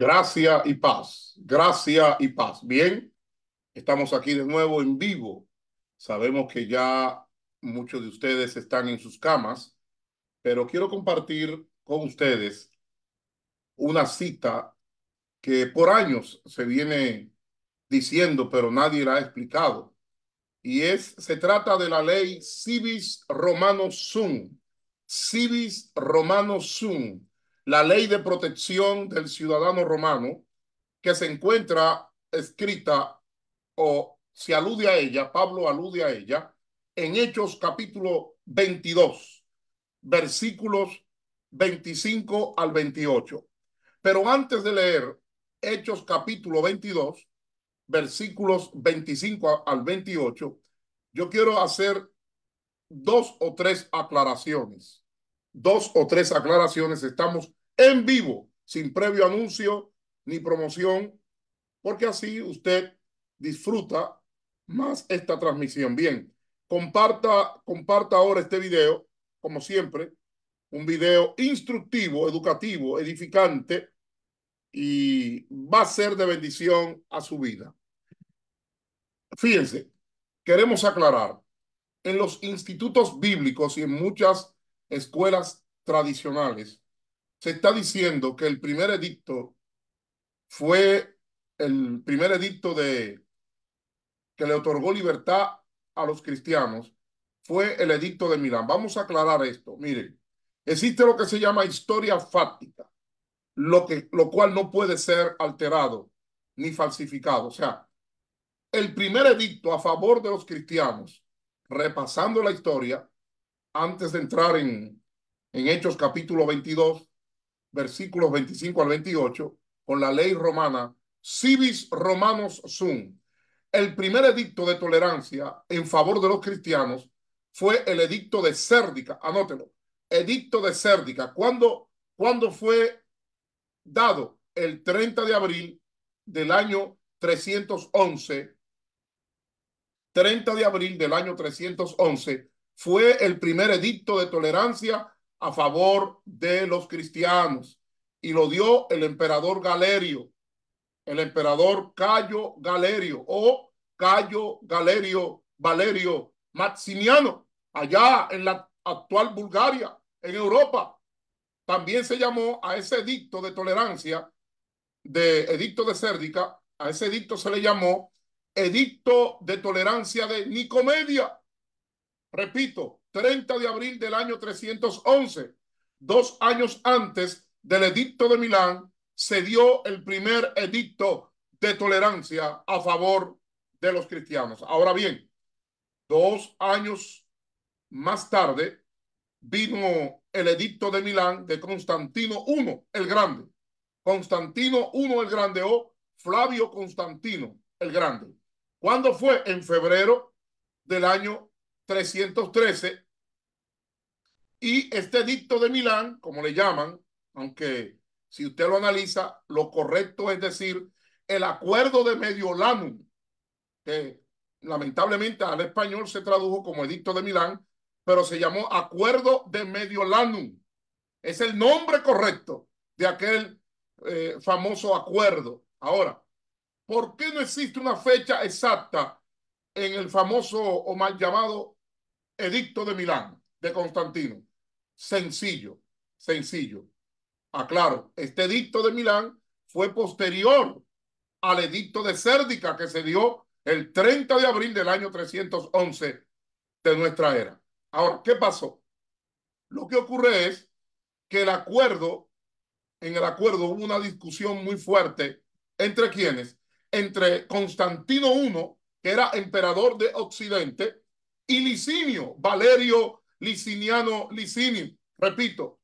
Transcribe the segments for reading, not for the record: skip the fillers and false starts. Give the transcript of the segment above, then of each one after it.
Gracia y paz, gracia y paz. Bien, estamos aquí de nuevo en vivo. Sabemos que ya muchos de ustedes están en sus camas, pero quiero compartir con ustedes una cita que por años se viene diciendo, pero nadie la ha explicado. Se trata de la ley Civis Romanus Sum. Civis Romanus Sum, la ley de protección del ciudadano romano que se encuentra escrita o se alude a ella, Pablo alude a ella, en Hechos capítulo 22, versículos 25 al 28. Pero antes de leer Hechos capítulo 22, versículos 25 al 28, yo quiero hacer dos o tres aclaraciones. Dos o tres aclaraciones. Estamos en vivo, sin previo anuncio ni promoción, porque así usted disfruta más esta transmisión. Bien, comparta ahora este video, como siempre, un video instructivo, educativo, edificante y va a ser de bendición a su vida. Fíjense, queremos aclarar, en los institutos bíblicos y en muchas escuelas tradicionales se está diciendo que el primer edicto fue el primer edicto que le otorgó libertad a los cristianos fue el edicto de Milán. Vamos a aclarar esto. Miren, existe lo que se llama historia fáctica, lo cual no puede ser alterado ni falsificado. O sea, el primer edicto a favor de los cristianos, repasando la historia, antes de entrar en Hechos capítulo 22, versículos 25 al 28, con la ley romana, Civis Romanos Sum. El primer edicto de tolerancia en favor de los cristianos fue el edicto de Sérdica. Anótelo. Edicto de Sérdica. ¿Cuándo fue dado? El 30 de abril del año 311. 30 de abril del año 311 fue el primer edicto de tolerancia a favor de los cristianos y lo dio el emperador Galerio, el emperador Cayo Galerio o Cayo Galerio Valerio Maximiano, allá en la actual Bulgaria, en Europa. También se llamó a ese edicto de tolerancia, de edicto de Sérdica, a ese edicto se le llamó edicto de tolerancia de Nicomedia. Repito, 30 de abril del año 311, 2 años antes del edicto de Milán, se dio el primer edicto de tolerancia a favor de los cristianos. Ahora bien, 2 años más tarde vino el edicto de Milán de Constantino I el Grande. Constantino I el Grande o Flavio Constantino el Grande. ¿Cuándo fue? En febrero del año 313. Y este edicto de Milán, como le llaman, aunque si usted lo analiza, lo correcto es decir, el acuerdo de Mediolanum, que lamentablemente al español se tradujo como edicto de Milán, pero se llamó acuerdo de Mediolanum. Es el nombre correcto de aquel famoso acuerdo. Ahora, ¿por qué no existe una fecha exacta en el famoso o mal llamado edicto de Milán de Constantino? Sencillo, sencillo. Aclaro, este edicto de Milán fue posterior al edicto de Sérdica que se dio el 30 de abril del año 311 de nuestra era. Ahora, ¿qué pasó? Lo que ocurre es que en el acuerdo hubo una discusión muy fuerte entre quienes, entre Constantino I, que era emperador de Occidente, y Licinio, Valerio Liciniano Licinio. Repito,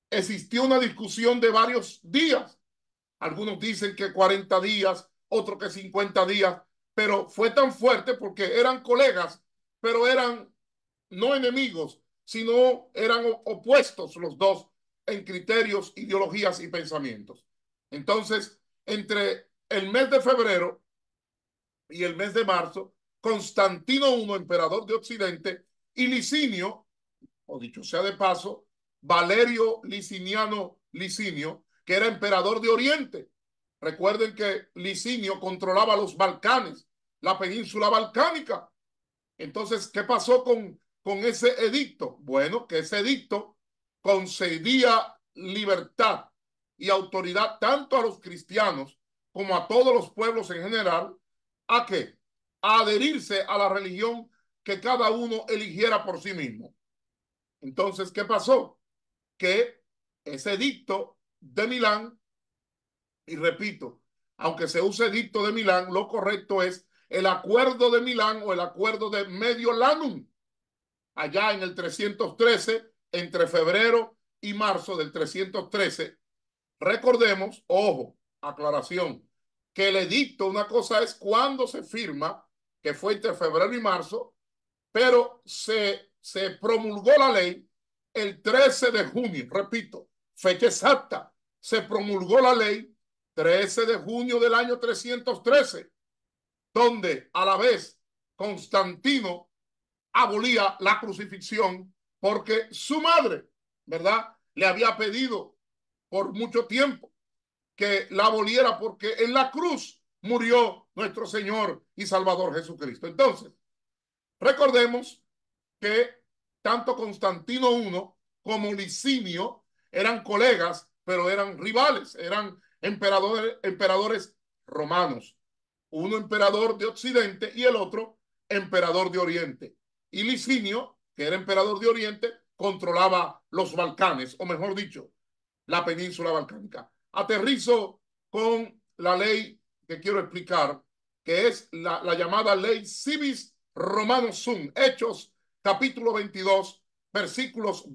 existió una discusión de varios días. Algunos dicen que 40 días, otros que 50 días, pero fue tan fuerte porque eran colegas, pero eran no enemigos, sino eran opuestos los dos en criterios, ideologías y pensamientos. Entonces, entre el mes de febrero y el mes de marzo, Constantino I, emperador de Occidente, y Licinio, o dicho sea de paso, Valerio Liciniano Licinio, que era emperador de Oriente. Recuerden que Licinio controlaba los Balcanes, la península balcánica. Entonces, ¿qué pasó con ese edicto? Bueno, que ese edicto concedía libertad y autoridad tanto a los cristianos como a todos los pueblos en general. ¿A qué? A adherirse a la religión que cada uno eligiera por sí mismo. Entonces, ¿qué pasó? Que ese edicto de Milán, y repito, aunque se use edicto de Milán, lo correcto es el acuerdo de Milán o el acuerdo de Mediolanum, allá en el 313, entre febrero y marzo del 313. Recordemos, ojo, aclaración, que el edicto, una cosa es cuando se firma, que fue entre febrero y marzo, pero se promulgó la ley el 13 de junio, repito, fecha exacta, se promulgó la ley 13 de junio del año 313, donde a la vez Constantino abolía la crucifixión porque su madre, ¿verdad?, le había pedido por mucho tiempo que la aboliera porque en la cruz murió nuestro Señor y Salvador Jesucristo. Entonces, recordemos que tanto Constantino I como Licinio eran colegas, pero eran rivales, eran emperadores romanos. Uno emperador de Occidente y el otro emperador de Oriente. Y Licinio, que era emperador de Oriente, controlaba los Balcanes, o mejor dicho, la península balcánica. Aterrizo con la ley que quiero explicar, que es la llamada ley Civis Romanum Sum, Hechos capítulo 22, versículos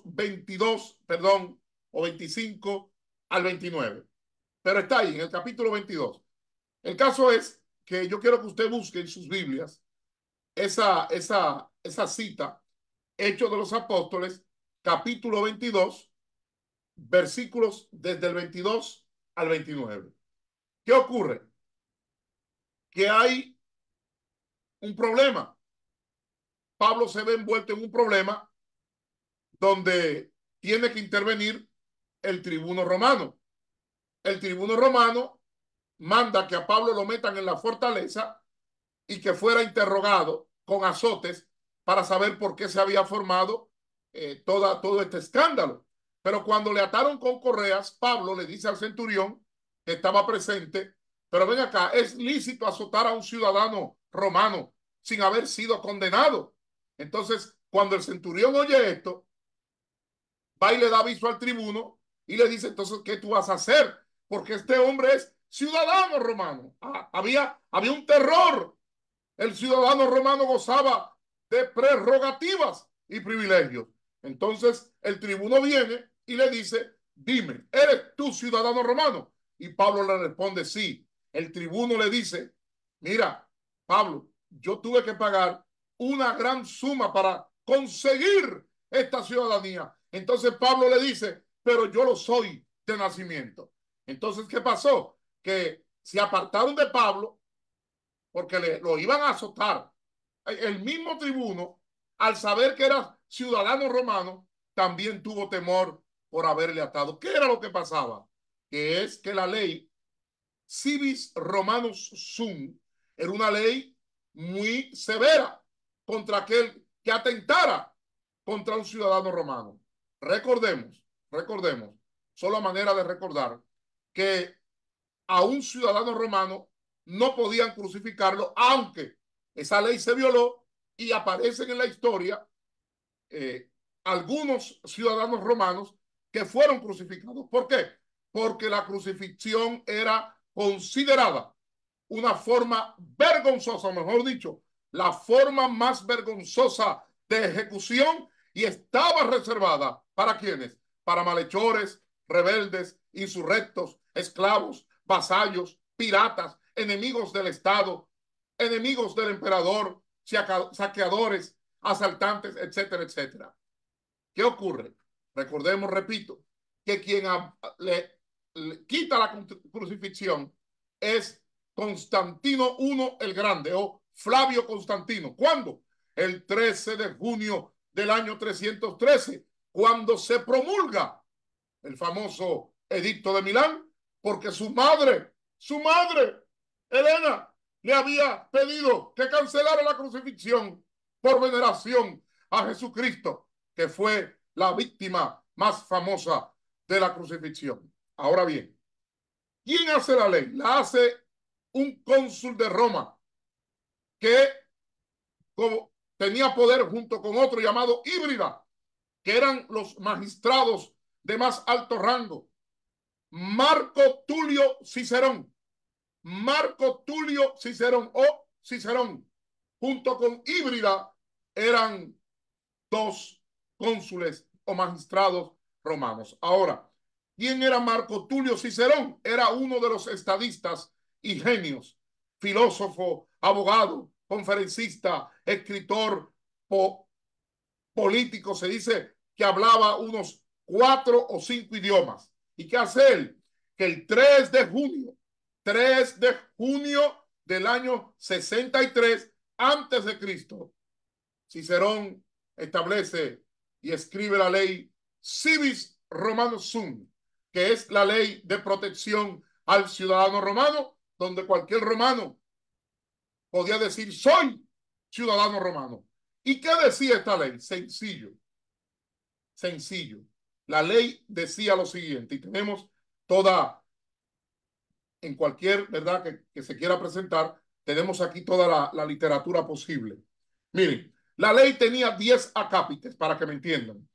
22, perdón, o 25 al 29. Pero está ahí, en el capítulo 22. El caso es que yo quiero que usted busque en sus Biblias esa cita, Hechos de los Apóstoles, capítulo 22, versículos desde el 22 al 29. ¿Qué ocurre? Que hay un problema. Pablo se ve envuelto en un problema donde tiene que intervenir el tribuno romano. El tribuno romano manda que a Pablo lo metan en la fortaleza y que fuera interrogado con azotes para saber por qué se había formado todo este escándalo. Pero cuando le ataron con correas, Pablo le dice al centurión que estaba presente, pero ven acá, es lícito azotar a un ciudadano romano sin haber sido condenado. Entonces, cuando el centurión oye esto, va y le da aviso al tribuno y le dice, entonces, ¿qué tú vas a hacer? Porque este hombre es ciudadano romano. Había un terror. El ciudadano romano gozaba de prerrogativas y privilegios. Entonces el tribuno viene y le dice, dime, ¿eres tú ciudadano romano? Y Pablo le responde, sí. El tribuno le dice, mira, Pablo, yo tuve que pagar una gran suma para conseguir esta ciudadanía. Entonces Pablo le dice, pero yo lo soy de nacimiento. Entonces, ¿qué pasó? Que se apartaron de Pablo porque lo iban a azotar. El mismo tribuno, al saber que era ciudadano romano, también tuvo temor por haberle atado. ¿Qué era lo que pasaba? Que es que la ley Civis Romanus Sum era una ley muy severa contra aquel que atentara contra un ciudadano romano. Recordemos, solo manera de recordar que a un ciudadano romano no podían crucificarlo, aunque esa ley se violó y aparecen en la historia eh, algunos ciudadanos romanos que fueron crucificados. ¿Por qué? Porque la crucifixión era considerada una forma vergonzosa, o mejor dicho, la forma más vergonzosa de ejecución, y estaba reservada ¿para quiénes? Para malhechores, rebeldes, insurrectos, esclavos, vasallos, piratas, enemigos del Estado, enemigos del emperador, saqueadores, asaltantes, etcétera, etcétera. ¿Qué ocurre? Recordemos, repito, que quien le quita la crucifixión es Constantino I el Grande, o Flavio Constantino. ¿Cuándo? El 13 de junio del año 313, cuando se promulga el famoso edicto de Milán, porque su madre, Helena, le había pedido que cancelara la crucifixión por veneración a Jesucristo, que fue la víctima más famosa de la crucifixión. Ahora bien, ¿quién hace la ley? La hace un cónsul de Roma que como, tenía poder junto con otro llamado Híbrida, que eran los magistrados de más alto rango. Marco Tulio Cicerón. Marco Tulio Cicerón o Cicerón, junto con Híbrida, eran dos cónsules o magistrados romanos. Ahora, ¿quién era Marco Tulio Cicerón? Era uno de los estadistas y genios, filósofo, abogado, conferencista, escritor, político. Se dice que hablaba unos 4 o 5 idiomas. ¿Y qué hace él? Que el 3 de junio del año 63 antes de Cristo, Cicerón establece y escribe la ley Civis Romanus Sum, que es la ley de protección al ciudadano romano, donde cualquier romano podía decir soy ciudadano romano. ¿Y qué decía esta ley? Sencillo, sencillo. La ley decía lo siguiente, y tenemos toda, en cualquier verdad que se quiera presentar, tenemos aquí toda la literatura posible. Miren, la ley tenía 10 acápites, para que me entiendan.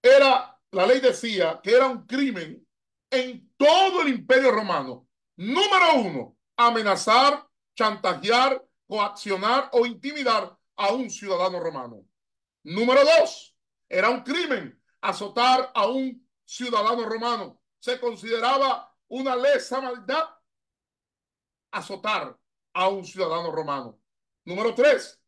La ley decía que era un crimen en todo el Imperio Romano. Número 1, amenazar, chantajear, coaccionar o intimidar a un ciudadano romano. Número 2, era un crimen azotar a un ciudadano romano. Se consideraba una lesa maldad azotar a un ciudadano romano. Número 3,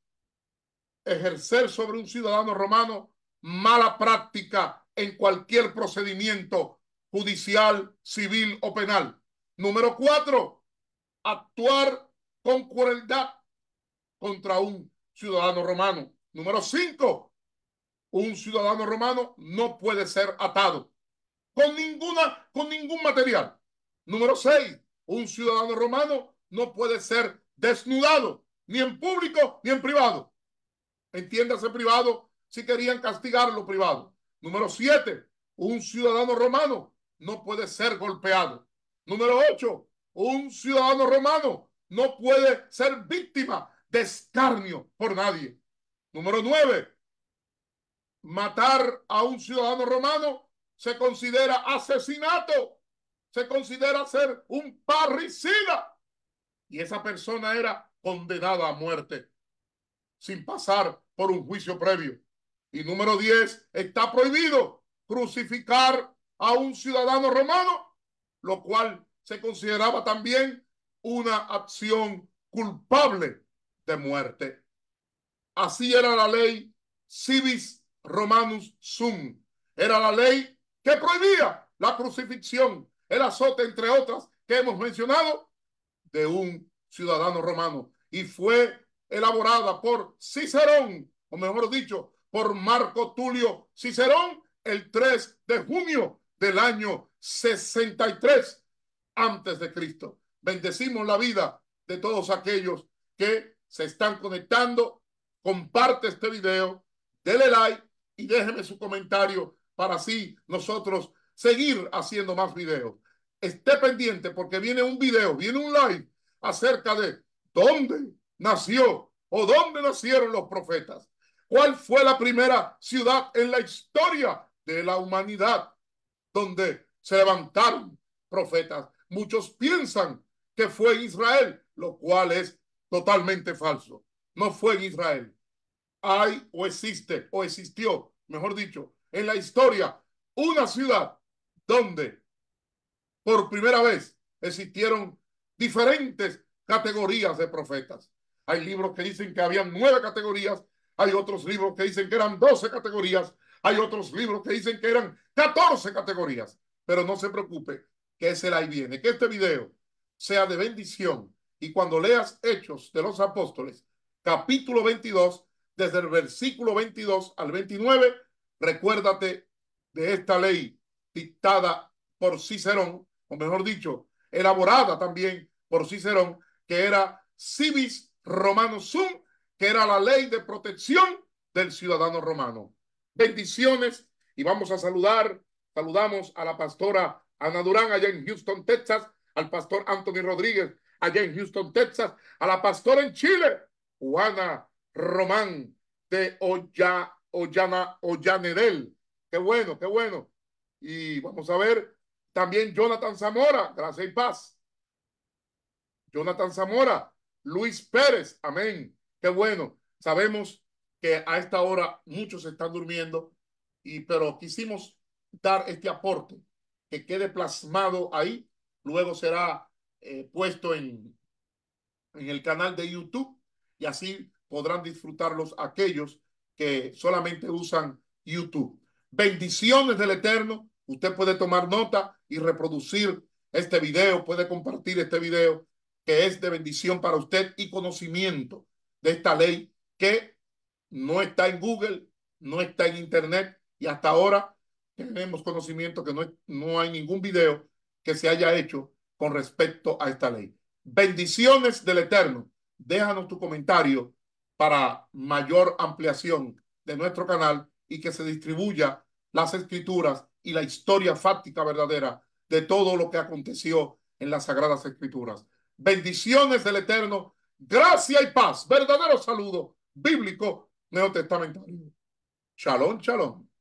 ejercer sobre un ciudadano romano mala práctica en cualquier procedimiento judicial, civil o penal. Número 4, actuar con crueldad contra un ciudadano romano. Número 5, un ciudadano romano no puede ser atado con ningún material. Número 6, un ciudadano romano no puede ser desnudado, ni en público ni en privado. Entiéndase privado si querían castigar lo privado. Número 7, un ciudadano romano no puede ser golpeado. Número 8, un ciudadano romano no puede ser víctima de escarnio por nadie. Número 9, matar a un ciudadano romano se considera asesinato, se considera ser un parricida y esa persona era condenada a muerte sin pasar por un juicio previo. Y número 10, está prohibido crucificar a un ciudadano romano, lo cual se consideraba también una acción culpable de muerte. Así era la ley Civis Romanus Sum. Era la ley que prohibía la crucifixión, el azote, entre otras que hemos mencionado, de un ciudadano romano. Y fue elaborada por Cicerón, o mejor dicho, por Marco Tulio Cicerón, el 3 de junio del año 63 antes de Cristo. Bendecimos la vida de todos aquellos que se están conectando. Comparte este video, dele like y déjeme su comentario para así nosotros seguir haciendo más videos. Esté pendiente porque viene un video, viene un live acerca de dónde nació o dónde nacieron los profetas. ¿Cuál fue la primera ciudad en la historia de la humanidad donde se levantaron profetas? Muchos piensan que fue en Israel, lo cual es totalmente falso. No fue en Israel. Hay o existe o existió, mejor dicho, en la historia una ciudad donde por primera vez existieron diferentes categorías de profetas. Hay libros que dicen que habían 9 categorías, hay otros libros que dicen que eran 12 categorías, hay otros libros que dicen que eran 14 categorías. Pero no se preocupe, que ese ahí viene. Que este video sea de bendición y cuando leas Hechos de los Apóstoles, capítulo 22, desde el versículo 22 al 29, recuérdate de esta ley dictada por Cicerón, o mejor dicho, elaborada también por Cicerón, que era Civis Romanus Sum, que era la ley de protección del ciudadano romano. Bendiciones y vamos a saludamos a la pastora Ana Durán allá en Houston, Texas, al pastor Anthony Rodríguez allá en Houston, Texas, a la pastora en Chile, Juana Román de Ollanedel. Qué bueno, qué bueno. Y vamos a ver también Jonathan Zamora, gracias y paz. Jonathan Zamora, Luis Pérez, amén. Qué bueno. Sabemos que a esta hora muchos están durmiendo, pero quisimos dar este aporte que quede plasmado ahí. Luego será puesto en el canal de YouTube y así podrán disfrutarlos aquellos que solamente usan YouTube. Bendiciones del Eterno. Usted puede tomar nota y reproducir este video, puede compartir este video que es de bendición para usted y conocimiento de esta ley que no está en Google, no está en Internet y hasta ahora tenemos conocimiento que no hay ningún video que se haya hecho con respecto a esta ley. Bendiciones del Eterno. Déjanos tu comentario para mayor ampliación de nuestro canal y que se distribuya las escrituras y la historia fáctica verdadera de todo lo que aconteció en las Sagradas Escrituras. Bendiciones del Eterno, gracia y paz, verdadero saludo bíblico neotestamentario. Shalom, shalom.